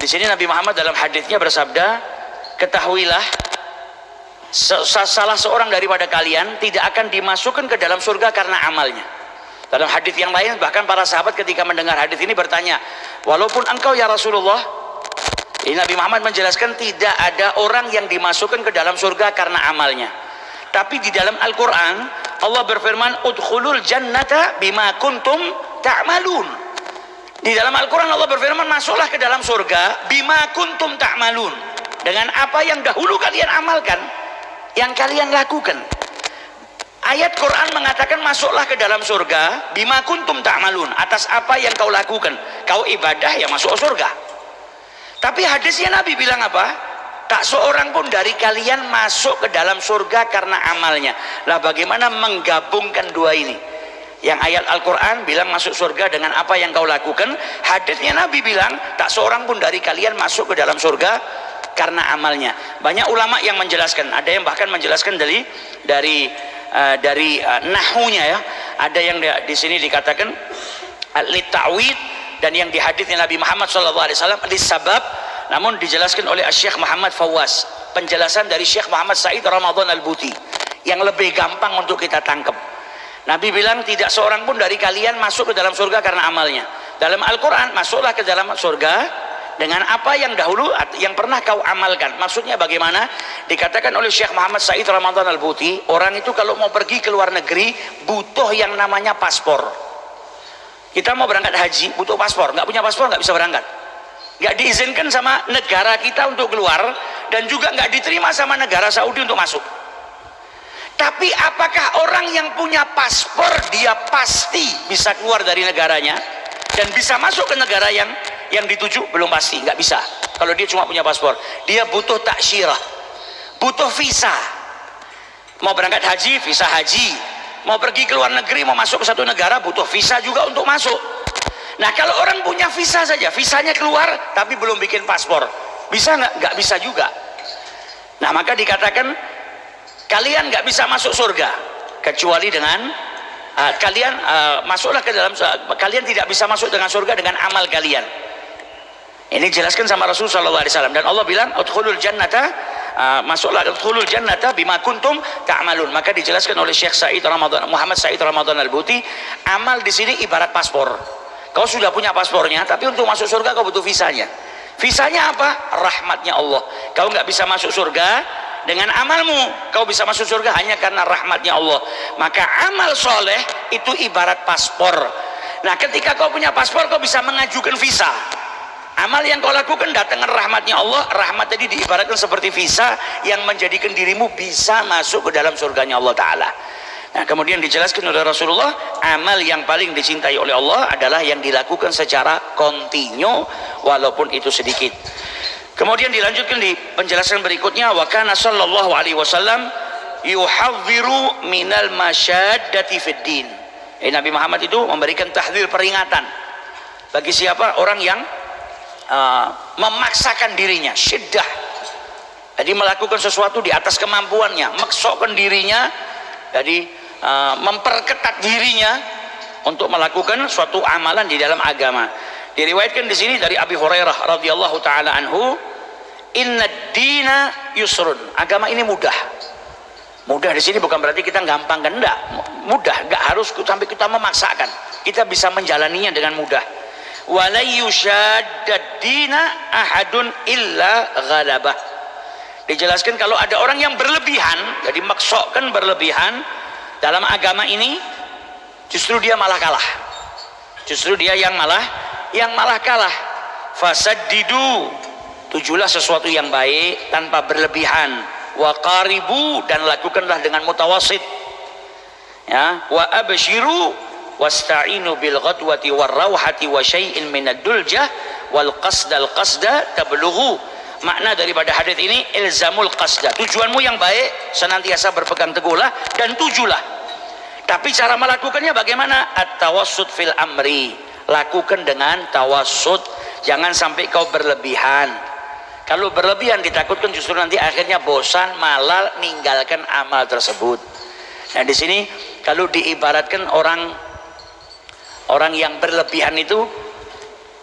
sini Nabi Muhammad dalam hadisnya bersabda, ketahuilah salah seorang daripada kalian tidak akan dimasukkan ke dalam surga karena amalnya. Dalam hadis yang lain bahkan para sahabat ketika mendengar hadis ini bertanya, walaupun engkau ya Rasulullah, ini Nabi Muhammad menjelaskan tidak ada orang yang dimasukkan ke dalam surga karena amalnya. Tapi di dalam Al-Quran Allah berfirman, udkhulul jannata bima kuntum ta'malun. Di dalam Al-Quran Allah berfirman, masuklah ke dalam surga bima kuntum ta'malun, dengan apa yang dahulu kalian amalkan, yang kalian lakukan. Ayat Quran mengatakan masuklah ke dalam surga bima kuntum ta'malun, atas apa yang kau lakukan. Kau ibadah ya masuk surga. Tapi hadisnya Nabi bilang apa? Tak seorang pun dari kalian masuk ke dalam surga karena amalnya. Lah bagaimana menggabungkan dua ini? Yang ayat Al-Quran bilang masuk surga dengan apa yang kau lakukan, hadisnya Nabi bilang tak seorang pun dari kalian masuk ke dalam surga karena amalnya. Banyak ulama yang menjelaskan, ada yang bahkan menjelaskan dari nahunya ya. Ada yang di sini dikatakan litawid, dan yang di hadisnya Nabi Muhammad SAW lisabab, namun dijelaskan oleh Syekh Muhammad Fawaz, penjelasan dari Syekh Muhammad Said Ramadan Al-Buti yang lebih gampang untuk kita tangkap. Nabi bilang tidak seorang pun dari kalian masuk ke dalam surga karena amalnya. Dalam Al-Quran, masuklah ke dalam surga dengan apa yang dahulu yang pernah kau amalkan. Maksudnya bagaimana? Dikatakan oleh Syekh Muhammad Said Ramadan Al-Buti, orang itu kalau mau pergi ke luar negeri butuh yang namanya paspor. Kita mau berangkat haji butuh paspor, nggak punya paspor nggak bisa berangkat, nggak diizinkan sama negara kita untuk keluar, dan juga nggak diterima sama negara Saudi untuk masuk. Tapi apakah orang yang punya paspor dia pasti bisa keluar dari negaranya dan bisa masuk ke negara yang dituju? Belum pasti, nggak bisa. Kalau dia cuma punya paspor, dia butuh taksyirah, butuh visa. Mau berangkat haji, visa haji. Mau pergi ke luar negeri, mau masuk ke satu negara, butuh visa juga untuk masuk. Nah kalau orang punya visa saja, visanya keluar tapi belum bikin paspor, bisa nggak? Nggak bisa juga. Nah maka dikatakan kalian nggak bisa masuk surga kecuali dengan kalian masuklah ke dalam, kalian tidak bisa masuk dengan surga dengan amal kalian. Ini jelaskan sama Rasulullah SAW, dan Allah bilang udkhulul jannata, masuklah udkhulul jannata bima kuntum ta'malun. Maka dijelaskan oleh Syekh Said Ramadan, Muhammad Said Ramadan Al-Buti, amal di sini ibarat paspor. Kau sudah punya paspornya, tapi untuk masuk surga kau butuh visanya. Visanya apa? Rahmatnya Allah. Kau nggak bisa masuk surga dengan amalmu, kau bisa masuk surga hanya karena rahmatnya Allah. Maka amal soleh itu ibarat paspor. Nah ketika kau punya paspor, kau bisa mengajukan visa. Amal yang kau lakukan datangkan rahmatnya Allah. Rahmat tadi diibaratkan seperti visa yang menjadikan dirimu bisa masuk ke dalam surganya Allah Ta'ala. Nah kemudian dijelaskan oleh Rasulullah, amal yang paling dicintai oleh Allah adalah yang dilakukan secara kontinu walaupun itu sedikit. Kemudian dilanjutkan di penjelasan berikutnya, wa kana sallallahu alaihi wasallam yuhadhdhiru minal masyaddati fid din. Nabi Muhammad itu memberikan tahdzir, peringatan bagi siapa orang yang memaksakan dirinya, syiddah, jadi melakukan sesuatu di atas kemampuannya, maksokkan dirinya, jadi memperketat dirinya untuk melakukan suatu amalan di dalam agama. Diriwayatkan di sini dari Abi Hurairah radhiyallahu taala anhu, inna dina yusrun, agama ini mudah. Mudah di sini bukan berarti kita gampang, kan? Enggak, mudah, enggak harus sampai kita memaksakan, kita bisa menjalaninya dengan mudah. Wala yushaddad dina ahadun illa ghalabah. Dijelaskan kalau ada orang yang berlebihan, jadi maksokkan berlebihan dalam agama ini, justru dia malah kalah. Justru dia yang malah kalah. Fasaddidu, tujulah sesuatu yang baik tanpa berlebihan. Wa qaribu, dan lakukanlah dengan mutawasid. Ya, wa abshiru wasta'inu bil ghadwati war rawhati wa syai'in minad duljah wal qasdal qasda tablughu. Makna daripada hadis ini, ilzamul qasda, tujuanmu yang baik senantiasa berpegang teguhlah dan tujulah. Tapi cara melakukannya bagaimana? At-tawassut fil amri, lakukan dengan tawassut, jangan sampai kau berlebihan. Kalau berlebihan ditakutkan justru nanti akhirnya bosan, malah meninggalkan amal tersebut. Nah di sini kalau diibaratkan orang yang berlebihan itu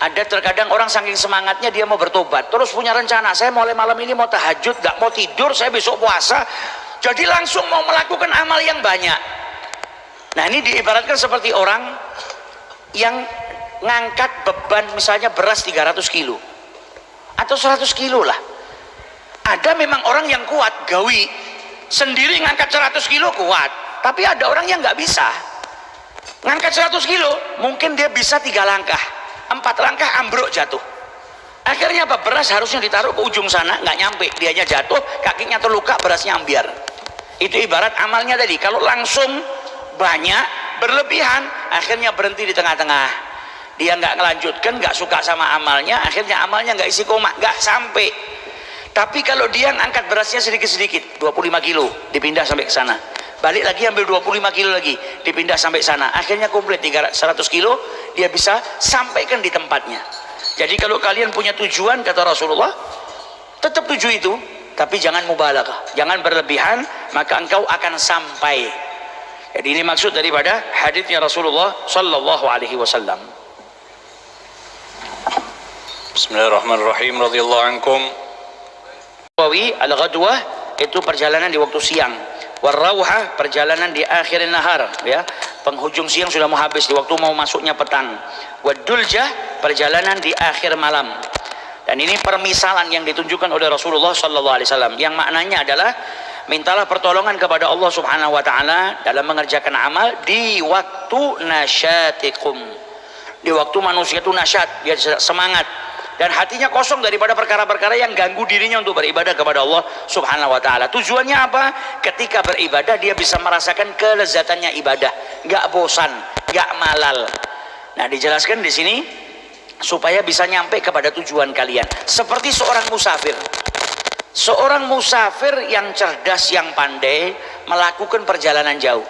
Ada terkadang orang saking semangatnya dia mau bertobat, terus punya rencana, saya mulai malam ini mau tahajud, gak mau tidur, saya besok puasa, jadi langsung mau melakukan amal yang banyak. Nah ini diibaratkan seperti orang yang ngangkat beban misalnya beras 300 kilo atau 100 kilo lah. Ada memang orang yang kuat, gawi sendiri ngangkat 100 kilo kuat, tapi ada orang yang nggak bisa ngangkat 100 kilo, mungkin dia bisa 3 langkah, 4 langkah ambruk jatuh. Akhirnya apa? Beras harusnya ditaruh ke ujung sana, nggak nyampe, dianya jatuh, kakinya terluka, berasnya ambiar. Itu ibarat amalnya tadi, kalau langsung banyak berlebihan, akhirnya berhenti di tengah-tengah, dia nggak ngelanjutkan, nggak suka sama amalnya, akhirnya amalnya nggak isi koma, nggak sampai. Tapi kalau dia ngangkat berasnya sedikit-sedikit, 25 kilo dipindah sampai ke sana, balik lagi ambil 25 kilo lagi dipindah sampai sana, akhirnya komplit 100 kilo dia bisa sampaikan di tempatnya. Jadi kalau kalian punya tujuan, kata Rasulullah, tetap tuju itu, tapi jangan mubalaghah, jangan berlebihan, maka engkau akan sampai. Jadi ini maksud daripada hadisnya Rasulullah sallallahu alaihi wasallam. Bismillahirrahmanirrahim. Radhiyallahu ankum. Al-ghadwah itu perjalanan di waktu siang. Warauhah perjalanan di akhir nahar, ya, penghujung siang sudah mau habis, di waktu mau masuknya petang. Waduljah perjalanan di akhir malam. Dan ini permisalan yang ditunjukkan oleh Rasulullah sallallahu alaihi wasallam, yang maknanya adalah mintalah pertolongan kepada Allah Subhanahu wa taala dalam mengerjakan amal di waktu nasyatikum. Di waktu manusia itu nasyat, dia semangat dan hatinya kosong daripada perkara-perkara yang ganggu dirinya untuk beribadah kepada Allah Subhanahu wa taala. Tujuannya apa? Ketika beribadah dia bisa merasakan kelezatannya ibadah, nggak bosan, nggak malal. Nah, dijelaskan di sini supaya bisa nyampe kepada tujuan kalian. Seperti seorang musafir. Seorang musafir yang cerdas, yang pandai melakukan perjalanan jauh.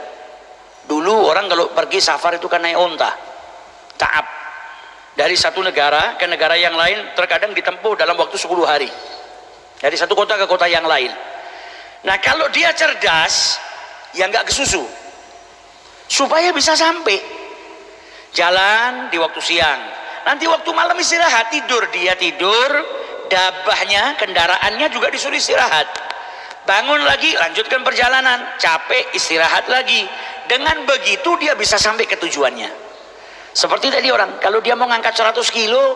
Dulu orang kalau pergi safar itu kan naik onta, ta'ab. Dari satu negara ke negara yang lain terkadang ditempuh dalam waktu 10 hari. Dari satu kota ke kota yang lain. Nah kalau dia cerdas, ya nggak kesusu. Supaya bisa sampai. Jalan di waktu siang. Nanti waktu malam istirahat, tidur. Dia tidur, dabahnya, kendaraannya juga disuruh istirahat. Bangun lagi, lanjutkan perjalanan. Capek, istirahat lagi. Dengan begitu dia bisa sampai ke tujuannya. Seperti tadi orang, kalau dia mau ngangkat 100 kilo,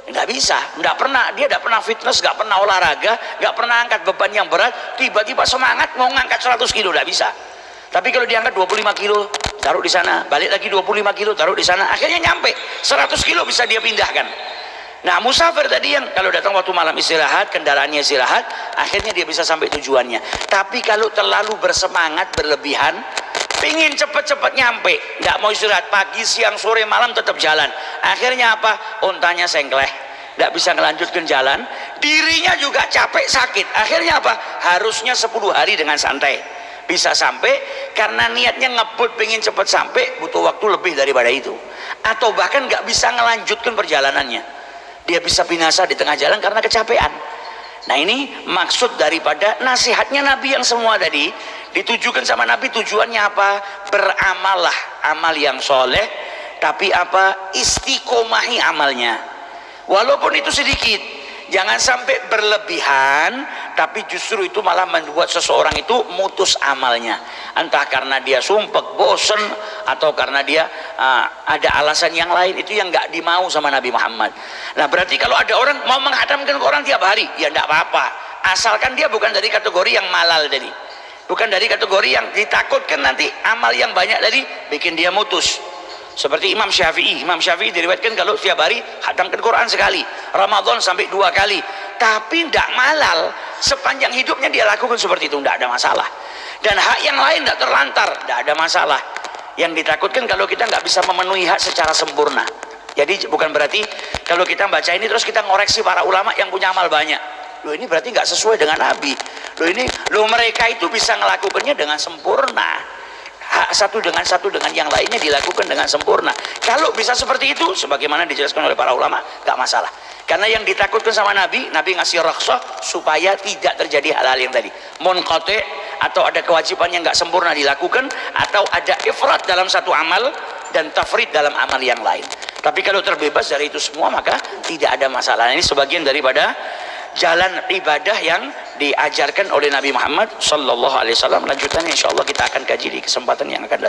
nggak bisa, dia nggak pernah fitness, nggak pernah olahraga, nggak pernah angkat beban yang berat, tiba-tiba semangat mau ngangkat 100 kilo, nggak bisa. Tapi kalau diangkat 25 kilo, taruh di sana, balik lagi 25 kilo, taruh di sana, akhirnya nyampe, 100 kilo bisa dia pindahkan. Nah musafir tadi yang kalau datang waktu malam istirahat, kendaraannya istirahat, akhirnya dia bisa sampai tujuannya. Tapi kalau terlalu bersemangat, berlebihan, pingin cepet-cepet nyampe, nggak mau istirahat, pagi, siang, sore, malam tetap jalan, akhirnya apa? Ontanya sengkleh, nggak bisa melanjutkan jalan, dirinya juga capek, sakit, akhirnya apa? Harusnya 10 hari dengan santai bisa sampai, karena niatnya ngebut pingin cepet sampai, butuh waktu lebih daripada itu, atau bahkan nggak bisa melanjutkan perjalanannya, dia bisa binasa di tengah jalan karena kecapean. Nah ini maksud daripada nasihatnya Nabi yang semua tadi ditujukan sama Nabi, tujuannya apa? Beramallah amal yang soleh, tapi apa? Istiqomahi amalnya, walaupun itu sedikit, jangan sampai berlebihan, tapi justru itu malah membuat seseorang itu mutus amalnya, entah karena dia sumpek, bosen, atau karena dia ada alasan yang lain, itu yang nggak dimau sama Nabi Muhammad. Nah berarti kalau ada orang mau menghadamkan ke orang tiap hari, ya nggak apa-apa, asalkan dia bukan dari kategori yang malal tadi, bukan dari kategori yang ditakutkan nanti amal yang banyak tadi bikin dia mutus. Seperti Imam Syafi'i diriwayatkan kalau setiap hari hadamkan Quran sekali, Ramadan sampai 2 kali, tapi tidak malal, sepanjang hidupnya dia lakukan seperti itu, tidak ada masalah. Dan hak yang lain tidak terlantar, tidak ada masalah. Yang ditakutkan kalau kita nggak bisa memenuhi hak secara sempurna. Jadi bukan berarti kalau kita baca ini terus kita ngoreksi para ulama yang punya amal banyak. Loh ini berarti nggak sesuai dengan Nabi. Loh mereka itu bisa melakukannya dengan sempurna. Hak satu dengan yang lainnya dilakukan dengan sempurna. Kalau bisa seperti itu, sebagaimana dijelaskan oleh para ulama, gak masalah. Karena yang ditakutkan sama Nabi ngasih rakhsah supaya tidak terjadi hal-hal yang tadi, munqati, atau ada kewajiban yang gak sempurna dilakukan, atau ada ifrat dalam satu amal dan tafrid dalam amal yang lain. Tapi kalau terbebas dari itu semua maka tidak ada masalah. Ini sebagian daripada jalan ibadah yang diajarkan oleh Nabi Muhammad sallallahu alaihi wasallam. Lanjutannya insyaallah kita akan kaji di kesempatan yang akan